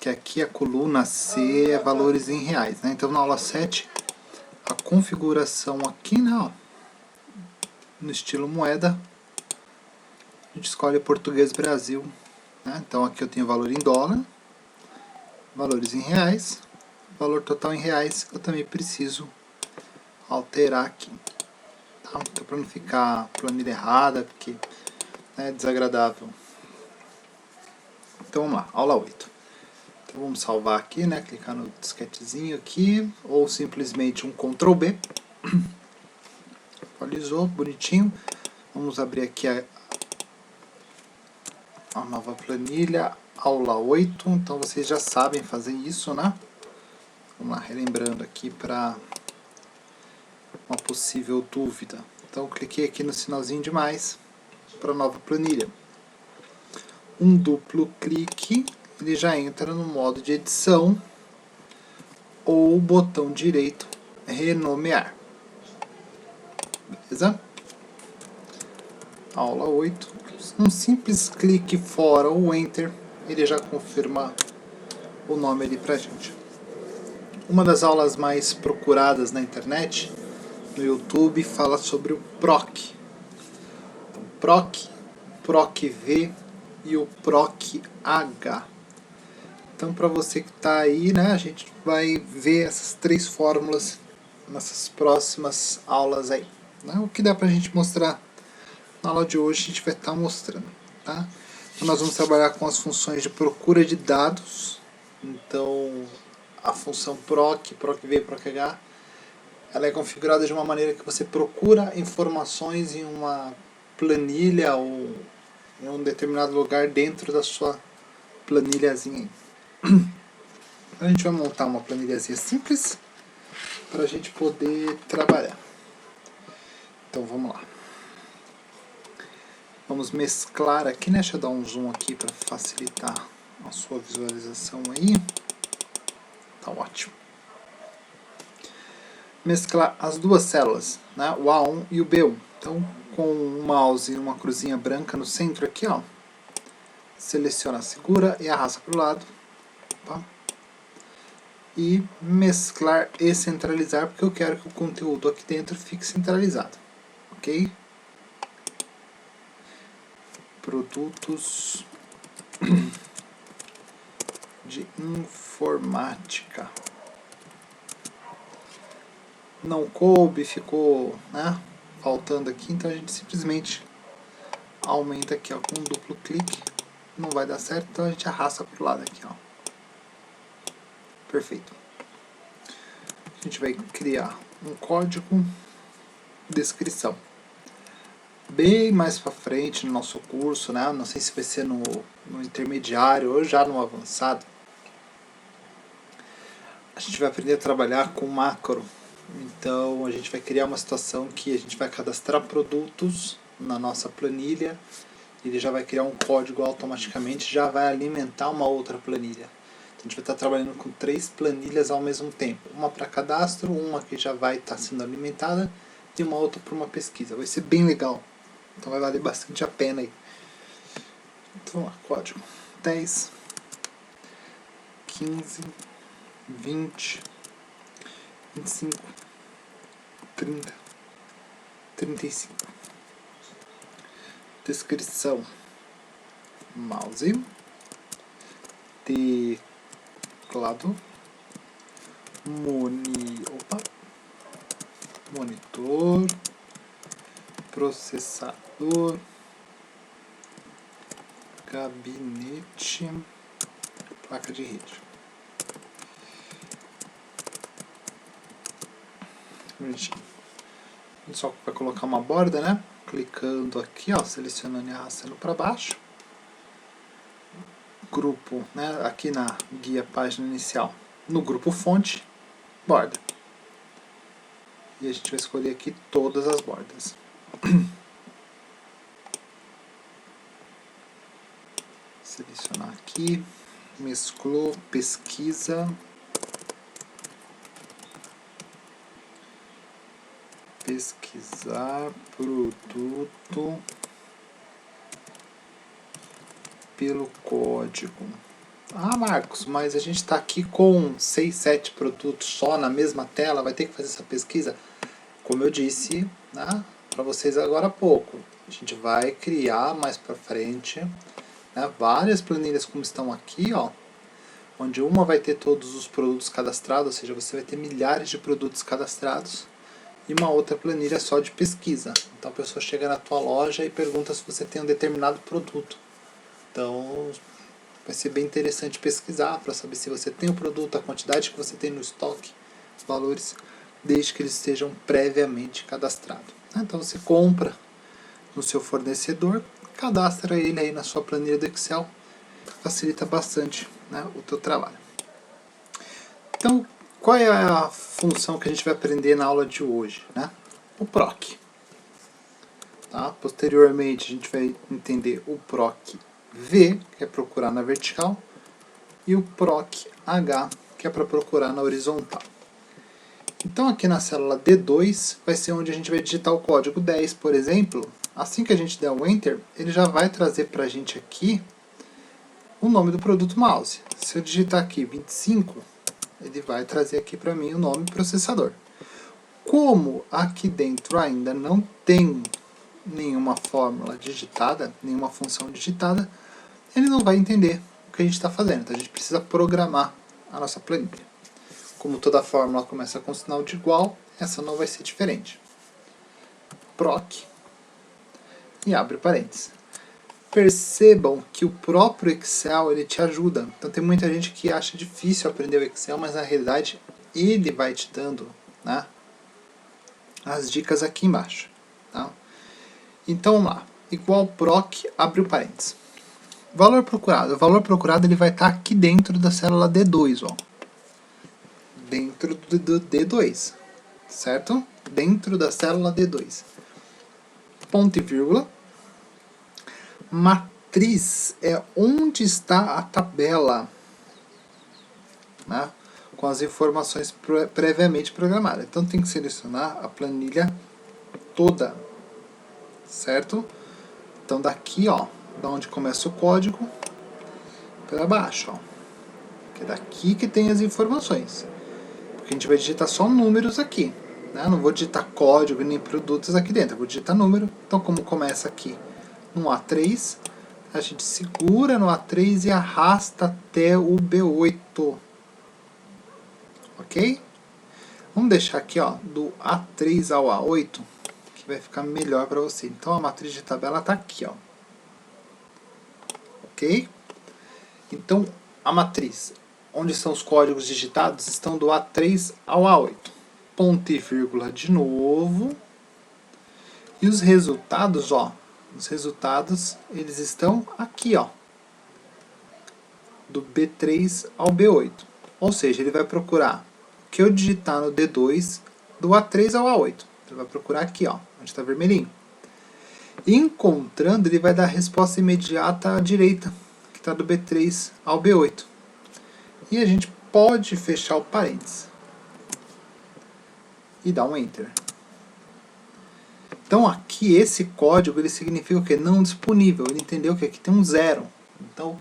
que aqui a coluna C é valores em reais, né? Então na aula 7, a configuração aqui, né, ó, no estilo moeda, a gente escolhe Português Brasil, né? Então aqui eu tenho valor em dólar, valores em reais, valor total em reais, eu também preciso alterar aqui, tá? Então para não ficar planilha errada, porque é desagradável. Então vamos lá, aula 8. Então vamos salvar aqui, né? Clicar no disquetezinho aqui, ou simplesmente um Ctrl B. Atualizou, bonitinho. Vamos abrir aqui a nova planilha, aula 8. Então vocês já sabem fazer isso, né? Vamos lá, relembrando aqui para uma possível dúvida. Então cliquei aqui no sinalzinho de mais para a nova planilha. Um duplo clique, ele já entra no modo de edição, ou o botão direito renomear. Beleza? Aula 8. Um simples clique fora ou enter, ele já confirma o nome ali pra gente. Uma das aulas mais procuradas na internet, no YouTube, fala sobre o PROC. Então, PROC, PROC-V e o PROC-H. Então, para você que está aí, né, a gente vai ver essas três fórmulas nessas próximas aulas aí. Né? O que dá para a gente mostrar na aula de hoje, a gente vai estar mostrando. Tá? Então, nós vamos trabalhar com as funções de procura de dados. Então, a função PROC, PROC-V e PROC-H, ela é configurada de uma maneira que você procura informações em uma planilha ou em um determinado lugar dentro da sua planilhazinha. A gente vai montar uma planilhazinha simples para a gente poder trabalhar. Então vamos lá. Vamos mesclar aqui, né? Deixa eu dar um zoom aqui para facilitar a sua visualização aí. Tá ótimo. Mesclar as duas células, né? O A1 e o B1. Então, com o mouse e uma cruzinha branca no centro aqui, ó, seleciona, segura e arrasta para o lado. Tá? E mesclar e centralizar, porque eu quero que o conteúdo aqui dentro fique centralizado. Ok? Produtos de informática. Não coube, ficou, né, faltando aqui, então a gente simplesmente aumenta aqui, ó, com um duplo clique. Não vai dar certo, então a gente arrasta para o lado aqui, ó. Perfeito. A gente vai criar um código, descrição. Bem mais para frente no nosso curso, né? Não sei se vai ser no intermediário ou já no avançado. A gente vai aprender a trabalhar com macro. Então a gente vai criar uma situação que a gente vai cadastrar produtos na nossa planilha. Ele já vai criar um código automaticamente, já vai alimentar uma outra planilha. Então a gente vai estar trabalhando com 3 planilhas ao mesmo tempo. Uma para cadastro, uma que já vai estar sendo alimentada e uma outra para uma pesquisa. Vai ser bem legal. Então vai valer bastante a pena aí. Então lá, código 10, 15, 20, 25, 30, 35. Descrição: mouse, teclado, monitor, processador, gabinete, placa de rede. A gente só vai colocar uma borda, né? Clicando aqui, ó, selecionando e arrastando para baixo. Grupo, né? Aqui na guia página inicial, no grupo fonte, borda. E a gente vai escolher aqui todas as bordas. Selecionar aqui, mesclou, pesquisa, pesquisar produto pelo código. Ah, Marcos, mas a gente está aqui com 6, 7 produtos só na mesma tela, vai ter que fazer essa pesquisa? Como eu disse, né, para vocês agora há pouco, a gente vai criar mais para frente, né, várias planilhas como estão aqui, ó, onde uma vai ter todos os produtos cadastrados, ou seja, você vai ter milhares de produtos cadastrados, e uma outra planilha só de pesquisa. Então a pessoa chega na tua loja e pergunta se você tem um determinado produto. Então vai ser bem interessante pesquisar para saber se você tem o produto, a quantidade que você tem no estoque, os valores, desde que eles estejam previamente cadastrados. Então você compra no seu fornecedor, cadastra ele aí na sua planilha do Excel, facilita bastante, né, o teu trabalho. Então, qual é a função que a gente vai aprender na aula de hoje? Né? O PROC. Tá? Posteriormente, a gente vai entender o PROC V, que é procurar na vertical, e o PROC H, que é para procurar na horizontal. Então, aqui na célula D2, vai ser onde a gente vai digitar o código 10, por exemplo. Assim que a gente der o Enter, ele já vai trazer para a gente aqui o nome do produto mouse. Se eu digitar aqui 25, ele vai trazer aqui para mim o nome processador. Como aqui dentro ainda não tem nenhuma fórmula digitada, nenhuma função digitada, ele não vai entender o que a gente está fazendo. Então a gente precisa programar a nossa planilha. Como toda fórmula começa com sinal de igual, essa não vai ser diferente. PROC e abre parênteses. Percebam que o próprio Excel ele te ajuda. Então tem muita gente que acha difícil aprender o Excel, mas na realidade ele vai te dando, né, as dicas aqui embaixo. Tá? Então vamos lá. Igual PROC, abre o parênteses. Valor procurado. O valor procurado ele vai estar aqui dentro da célula D2. Ó. Dentro do D2. Certo? Dentro da célula D2. Ponto e vírgula. Matriz é onde está a tabela, né, com as informações previamente programadas. Então tem que selecionar a planilha toda, certo? Então daqui, ó, da onde começa o código, para baixo, ó, que é daqui que tem as informações. Porque a gente vai digitar só números aqui, né? Não vou digitar código nem produtos aqui dentro, eu vou digitar número. Então como começa aqui no A3, a gente segura no A3 e arrasta até o B8. Ok? Vamos deixar aqui, ó, do A3 ao A8, que vai ficar melhor para você. Então a matriz de tabela está aqui, ó. Ok? Então a matriz, onde estão os códigos digitados, estão do A3 ao A8. Ponto e vírgula de novo. E os resultados, ó, os resultados, eles estão aqui, ó, do B3 ao B8. Ou seja, ele vai procurar o que eu digitar no D2 do A3 ao A8. Ele vai procurar aqui, ó, onde está vermelhinho. Encontrando, ele vai dar a resposta imediata à direita, que está do B3 ao B8. E a gente pode fechar o parênteses e dar um Enter. Então aqui esse código ele significa o quê? Não disponível. Ele entendeu que aqui tem um zero. Então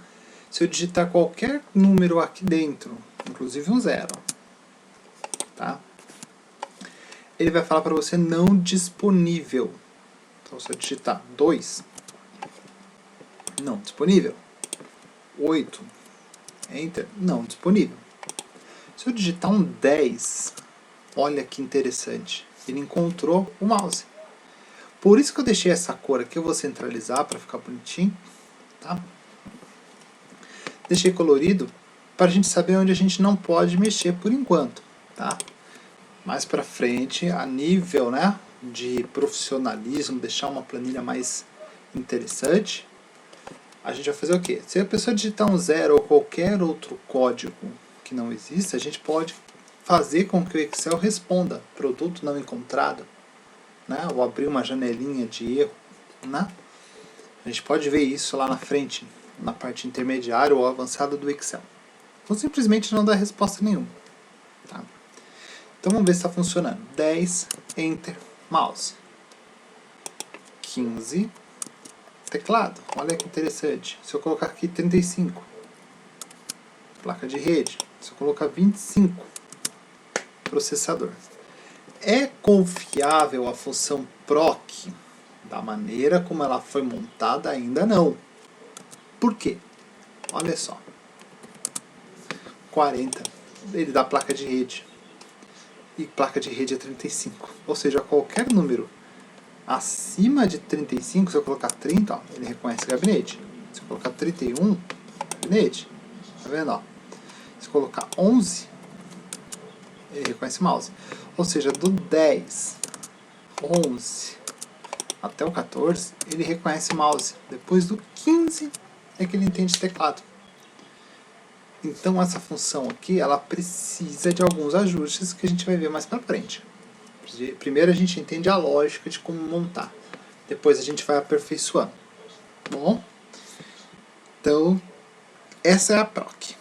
se eu digitar qualquer número aqui dentro, inclusive um zero, tá? Ele vai falar para você não disponível. Então se eu digitar 2, não disponível. 8, Enter, não disponível. Se eu digitar um 10, olha que interessante, ele encontrou o mouse. Por isso que eu deixei essa cor aqui, eu vou centralizar para ficar bonitinho, tá? Deixei colorido para a gente saber onde a gente não pode mexer por enquanto, tá? Mais para frente, a nível, né, de profissionalismo, deixar uma planilha mais interessante, a gente vai fazer o quê? Se a pessoa digitar um zero ou qualquer outro código que não existe, a gente pode fazer com que o Excel responda produto não encontrado, né? Ou abrir uma janelinha de erro, né? A gente pode ver isso lá na frente, na parte intermediária ou avançada do Excel. Ou simplesmente não dá resposta nenhuma. Tá? Então vamos ver se está funcionando. 10, Enter, mouse. 15, teclado. Olha que interessante. Se eu colocar aqui 35. placa de rede. Se eu colocar 25, processador. É confiável a função proc da maneira como ela foi montada? Ainda não. Por quê? Olha só. 40, ele dá placa de rede. E placa de rede é 35. Ou seja, qualquer número acima de 35, se eu colocar 30, ó, ele reconhece gabinete. Se eu colocar 31, gabinete. Tá vendo? Ó? Se eu colocar 11, ele reconhece mouse. Ou seja, do 10, 11 até o 14, ele reconhece mouse. Depois do 15 é que ele entende teclado. Então essa função aqui, ela precisa de alguns ajustes que a gente vai ver mais pra frente. Primeiro a gente entende a lógica de como montar. Depois a gente vai aperfeiçoando. Bom? Então, essa é a PROC.